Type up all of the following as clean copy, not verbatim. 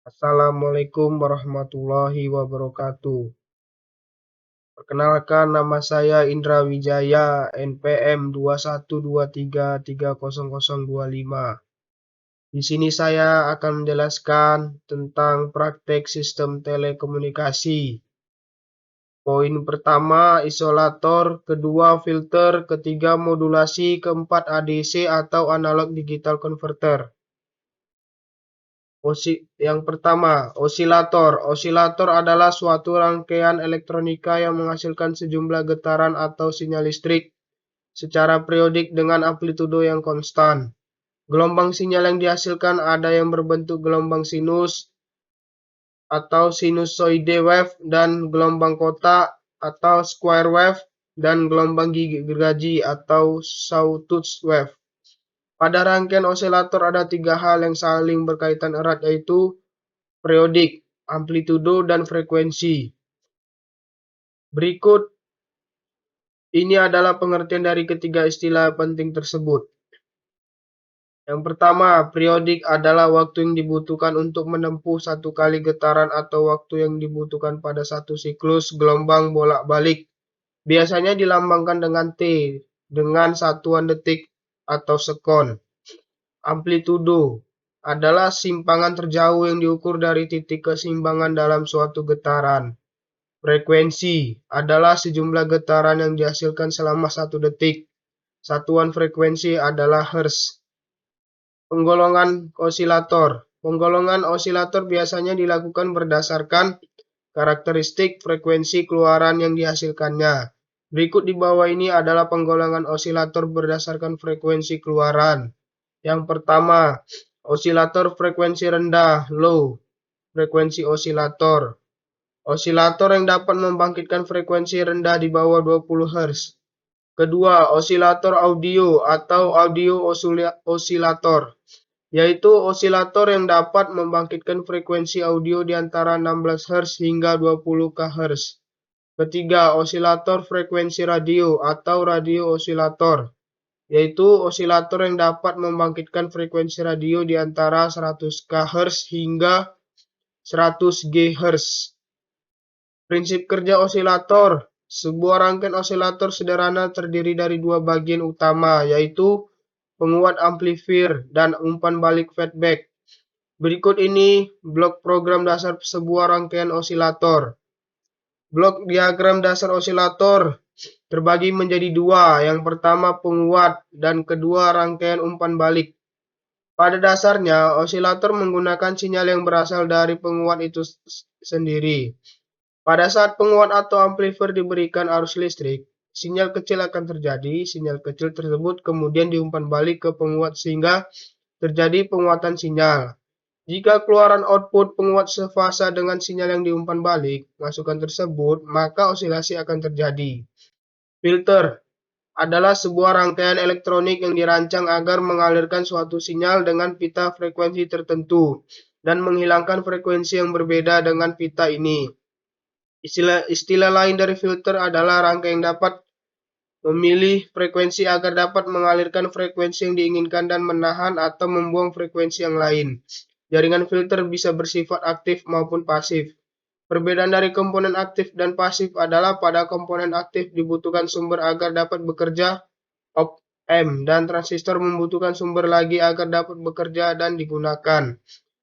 Assalamualaikum warahmatullahi wabarakatuh. Perkenalkan, nama saya Indra Wijaya, NPM 2123300025. Di sini saya akan menjelaskan tentang praktek sistem telekomunikasi. Poin pertama, isolator, kedua, filter, ketiga, modulasi, keempat, ADC atau analog digital converter. Yang pertama, osilator. Osilator adalah suatu rangkaian elektronika yang menghasilkan sejumlah getaran atau sinyal listrik secara periodik dengan amplitudo yang konstan. Gelombang sinyal yang dihasilkan ada yang berbentuk gelombang sinus atau sinusoide wave dan gelombang kotak atau square wave dan gelombang gergaji atau sawtooth wave. Pada rangkaian osilator ada tiga hal yang saling berkaitan erat, yaitu periodik, amplitudo, dan frekuensi. Berikut ini adalah pengertian dari ketiga istilah penting tersebut. Yang pertama, periodik adalah waktu yang dibutuhkan untuk menempuh satu kali getaran atau waktu yang dibutuhkan pada satu siklus gelombang bolak-balik. Biasanya dilambangkan dengan T, dengan satuan detik atau sekon. Amplitudo adalah simpangan terjauh yang diukur dari titik keseimbangan dalam suatu getaran. Frekuensi adalah sejumlah getaran yang dihasilkan selama 1 detik. Satuan frekuensi adalah Hertz. Penggolongan osilator. Penggolongan osilator biasanya dilakukan berdasarkan karakteristik frekuensi keluaran yang dihasilkannya. Berikut di bawah ini adalah penggolongan osilator berdasarkan frekuensi keluaran. Yang pertama, osilator frekuensi rendah, low frekuensi osilator. Osilator yang dapat membangkitkan frekuensi rendah di bawah 20 Hz. Kedua, osilator audio atau audio osilator, yaitu osilator yang dapat membangkitkan frekuensi audio di antara 16 Hz hingga 20 kHz. Ketiga, osilator frekuensi radio atau radio osilator, yaitu osilator yang dapat membangkitkan frekuensi radio di antara 100 kHz hingga 100 GHz. Prinsip kerja osilator. Sebuah rangkaian osilator sederhana terdiri dari dua bagian utama, yaitu penguat amplifier dan umpan balik feedback. Berikut ini blok program dasar sebuah rangkaian osilator. Blok diagram dasar osilator terbagi menjadi dua. Yang pertama penguat dan kedua rangkaian umpan balik. Pada dasarnya, osilator menggunakan sinyal yang berasal dari penguat itu sendiri. Pada saat penguat atau amplifier diberikan arus listrik, sinyal kecil akan terjadi. Sinyal kecil tersebut kemudian diumpan balik ke penguat sehingga terjadi penguatan sinyal. Jika keluaran output penguat sefasa dengan sinyal yang diumpan balik masukan tersebut, maka osilasi akan terjadi. Filter adalah sebuah rangkaian elektronik yang dirancang agar mengalirkan suatu sinyal dengan pita frekuensi tertentu dan menghilangkan frekuensi yang berbeda dengan pita ini. Istilah lain dari filter adalah rangka yang dapat memilih frekuensi agar dapat mengalirkan frekuensi yang diinginkan dan menahan atau membuang frekuensi yang lain. Jaringan filter bisa bersifat aktif maupun pasif. Perbedaan dari komponen aktif dan pasif adalah pada komponen aktif dibutuhkan sumber agar dapat bekerja, op-amp, dan transistor membutuhkan sumber lagi agar dapat bekerja dan digunakan.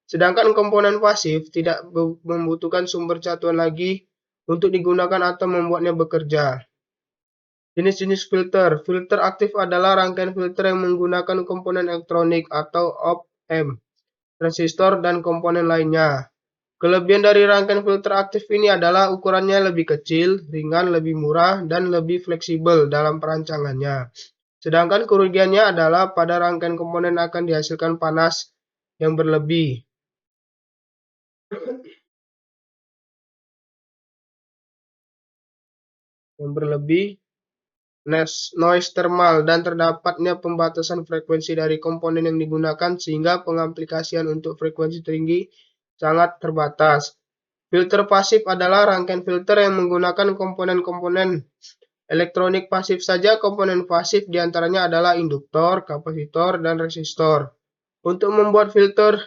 Sedangkan komponen pasif tidak membutuhkan sumber satuan lagi untuk digunakan atau membuatnya bekerja. Jenis-jenis filter. Filter aktif adalah rangkaian filter yang menggunakan komponen elektronik atau op-amp, transistor, dan komponen lainnya. Kelebihan dari rangkaian filter aktif ini adalah ukurannya lebih kecil, ringan, lebih murah, dan lebih fleksibel dalam perancangannya. Sedangkan kerugiannya adalah pada rangkaian komponen akan dihasilkan panas yang berlebih. Noise thermal, dan terdapatnya pembatasan frekuensi dari komponen yang digunakan sehingga pengaplikasian untuk frekuensi tinggi sangat terbatas. Filter pasif adalah rangkaian filter yang menggunakan komponen-komponen elektronik pasif saja. Komponen pasif diantaranya adalah induktor, kapasitor, dan resistor. Untuk membuat filter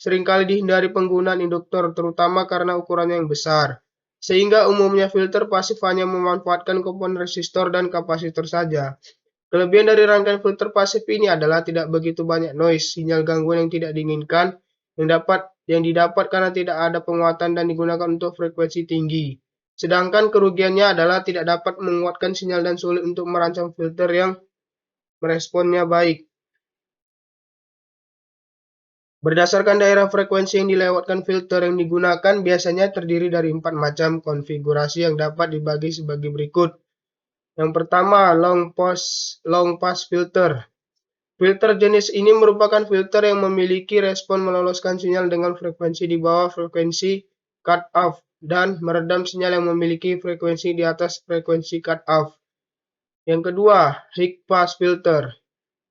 seringkali dihindari penggunaan induktor, terutama karena ukurannya yang besar. Sehingga umumnya filter pasif hanya memanfaatkan komponen resistor dan kapasitor saja. Kelebihan dari rangkaian filter pasif ini adalah tidak begitu banyak noise, sinyal gangguan yang tidak diinginkan, yang didapat karena tidak ada penguatan dan digunakan untuk frekuensi tinggi. Sedangkan kerugiannya adalah tidak dapat menguatkan sinyal dan sulit untuk merancang filter yang meresponnya baik. Berdasarkan daerah frekuensi yang dilewatkan, filter yang digunakan biasanya terdiri dari 4 macam konfigurasi yang dapat dibagi sebagai berikut. Yang pertama, long pass filter. Filter jenis ini merupakan filter yang memiliki respon meloloskan sinyal dengan frekuensi di bawah frekuensi cut-off dan meredam sinyal yang memiliki frekuensi di atas frekuensi cut-off. Yang kedua, high pass filter.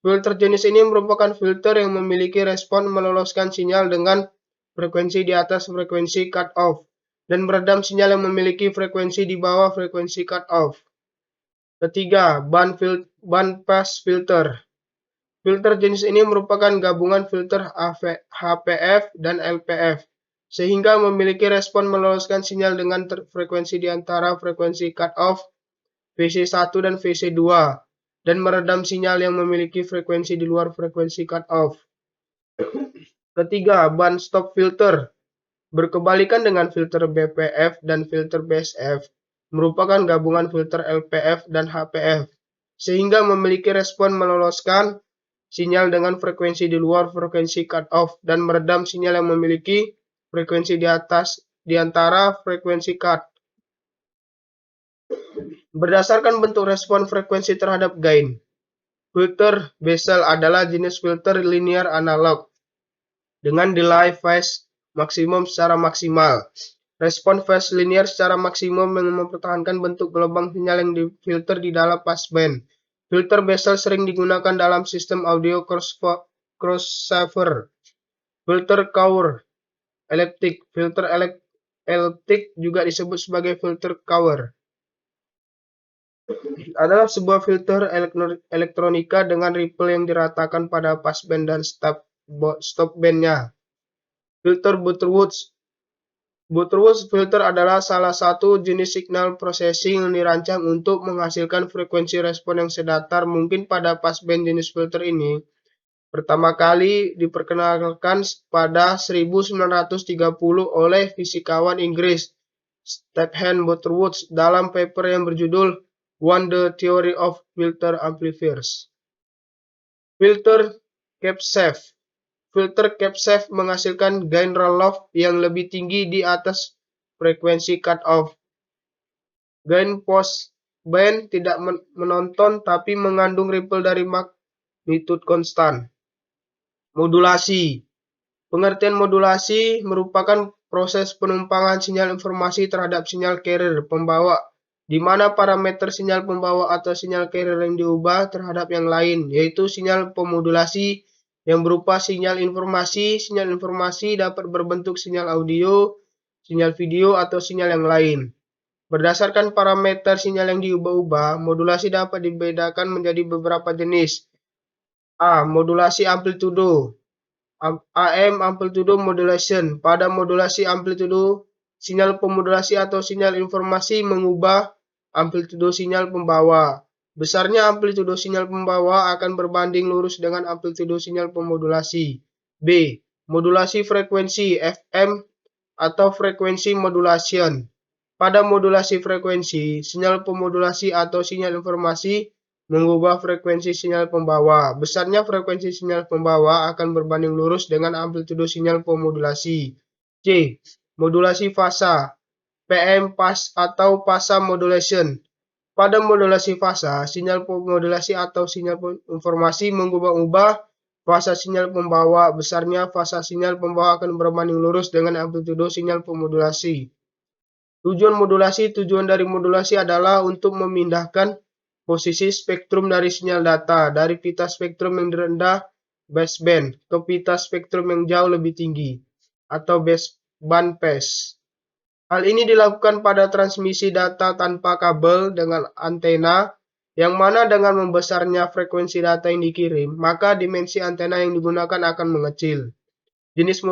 Filter jenis ini merupakan filter yang memiliki respon meloloskan sinyal dengan frekuensi di atas frekuensi cut-off dan meredam sinyal yang memiliki frekuensi di bawah frekuensi cut-off. Ketiga, band pass filter. Filter jenis ini merupakan gabungan filter HPF dan LPF, sehingga memiliki respon meloloskan sinyal dengan frekuensi di antara frekuensi cut-off VC1 dan VC2, dan meredam sinyal yang memiliki frekuensi di luar frekuensi cut-off. Ketiga, band stop filter. Berkebalikan dengan filter BPF dan filter BSF, merupakan gabungan filter LPF dan HPF, sehingga memiliki respon meloloskan sinyal dengan frekuensi di luar frekuensi cut-off dan meredam sinyal yang memiliki frekuensi di antara frekuensi cut. Berdasarkan bentuk respon frekuensi terhadap gain, filter Bessel adalah jenis filter linear analog dengan delay phase maksimum secara maksimal. Respon phase linear secara maksimum mempertahankan bentuk gelombang sinyal yang difilter di dalam passband. Filter Bessel sering digunakan dalam sistem audio crossover, filter Cauer elliptic. Filter elliptic juga disebut sebagai filter Cauer adalah sebuah filter elektronika dengan ripple yang diratakan pada passband dan stopbandnya. Filter Butterworth. Butterworth filter adalah salah satu jenis signal processing yang dirancang untuk menghasilkan frekuensi respon yang sedatar mungkin pada passband. Jenis filter ini pertama kali diperkenalkan pada 1930 oleh fisikawan Inggris Stephen Butterworth dalam paper yang berjudul On the Theory of Filter Amplifiers. Filter Capsafe. Filter Capsafe menghasilkan gain roll-off yang lebih tinggi di atas frekuensi cut-off. Gain postband tidak menonton tapi mengandung ripple dari magnitude konstan. Modulasi. Pengertian modulasi merupakan proses penumpangan sinyal informasi terhadap sinyal carrier pembawa, di mana parameter sinyal pembawa atau sinyal carrier yang diubah terhadap yang lain, yaitu sinyal pemodulasi yang berupa sinyal informasi. Sinyal informasi dapat berbentuk sinyal audio, sinyal video, atau sinyal yang lain. Berdasarkan parameter sinyal yang diubah-ubah, modulasi dapat dibedakan menjadi beberapa jenis. A. Modulasi amplitudo. AM amplitude modulation. Pada modulasi amplitudo, sinyal pemodulasi atau sinyal informasi mengubah amplitudo sinyal pembawa. Besarnya amplitudo sinyal pembawa akan berbanding lurus dengan amplitudo sinyal pemodulasi. B. Modulasi frekuensi FM atau frekuensi modulation. Pada modulasi frekuensi, sinyal pemodulasi atau sinyal informasi mengubah frekuensi sinyal pembawa. Besarnya frekuensi sinyal pembawa akan berbanding lurus dengan amplitudo sinyal pemodulasi. C. Modulasi fasa. PM pass atau fasa modulation. Pada modulasi fasa, sinyal pemodulasi atau sinyal informasi mengubah-ubah fasa sinyal pembawa. Besarnya fasa sinyal pembawa akan berbanding lurus dengan amplitudo sinyal pemodulasi. Tujuan modulasi. Tujuan dari modulasi adalah untuk memindahkan posisi spektrum dari sinyal data dari pita spektrum yang rendah baseband ke pita spektrum yang jauh lebih tinggi atau baseband pass. Hal ini dilakukan pada transmisi data tanpa kabel dengan antena, yang mana dengan membesarnya frekuensi data yang dikirim, maka dimensi antena yang digunakan akan mengecil. Jenis